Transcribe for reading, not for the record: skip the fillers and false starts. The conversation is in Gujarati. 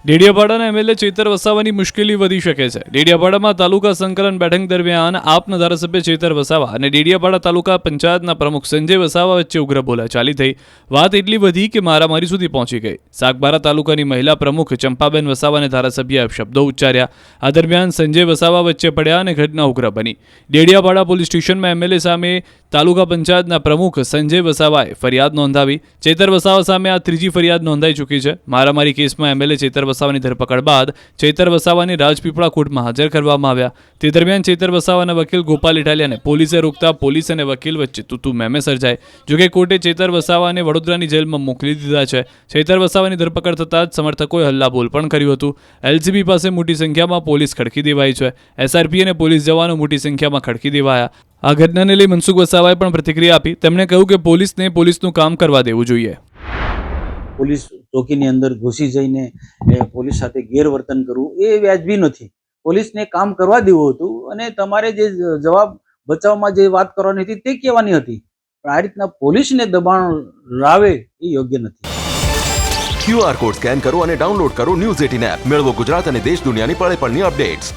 ડેડિયાપાડાના એમએલએ ચેતર વસાવાની મુશ્કેલી વધી શકે છે। ડેડિયાપાડામાં તાલુકા સંકલન બેઠક દરમિયાન આપના ધારાસભ્ય ચેતર વસાવા અને ડેડિયાપાડા તાલુકા પંચાયતના પ્રમુખ સંજય વસાવા વચ્ચે ઉગ્ર બોલાચાલી થઈ। વાત એટલી વધી કે મારામારી સુધી પહોંચી ગઈ। સાગબારા તાલુકાની મહિલા પ્રમુખ ચંપાબેન વસાવાને ધારાસભ્યએ શબ્દો ઉચ્ચાર્યા। આ દરમિયાન સંજય વસાવા વચ્ચે પડ્યા અને ઘટના ઉગ્ર બની। ડેડિયાપાડા પોલીસ સ્ટેશનમાં એમએલએ સામે તાલુકા પંચાયતના પ્રમુખ સંજય વસાવાએ ફરિયાદ નોંધાવી। ચેતર વસાવા સામે આ ત્રીજી ફરિયાદ નોંધાઈ ચૂકી છે। મારામારી કેસમાં એમએલએ ચેતર વસાવાની ધરપકડ બાદ ચેતર વસાવાને રાજપીપળા કોર્ટમાં હાજર કરવામાં આવ્યા। તે દરમિયાન ચેતર વસાવાના વકીલ ગોપાલ ઇટાલિયાને પોલીસે રોકતા પોલીસ અને વકીલ વચ્ચે તૂતુ મેમે સર્જાઈ। જોકે કોર્ટે ચેતર વસાવાને વડોદરાની જેલમાં મોકલી દીધા છે। ચેતર વસાવાની ધરપકડ થતાં જ સમર્થકોએ હલ્લાબોલ પણ કર્યું હતું। એલસીબી પાસે મોટી સંખ્યામાં પોલીસ ખડકી દેવાઈ છે। એસઆરપી અને પોલીસ જવાનો મોટી સંખ્યામાં ખડકી દેવાયા। આ ઘટનાને લઈ મનસુખ વસાવાએ પણ પ્રતિક્રિયા આપી। તેમણે કહ્યું કે પોલીસને પોલીસનું કામ કરવા દેવું જોઈએ। પોલીસ ચોકીની અંદર ઘૂસી જઈને પોલીસ સાથે ગેરવર્તન કરવું એ વ્યાજબી નથી। પોલીસને કામ કરવા દેવું હતું અને તમારે જે જવાબ બચાવમાં જે વાત કરવાની હતી તે કહેવાની હતી, પણ આ રીતના પોલીસને દબાણ લાવે એ યોગ્ય નથી। QR કોડ સ્કેન કરો અને ડાઉનલોડ કરો ન્યૂઝ 18 એપ। મેળવો ગુજરાત અને દેશ દુનિયાની પળે પળની અપડેટ્સ।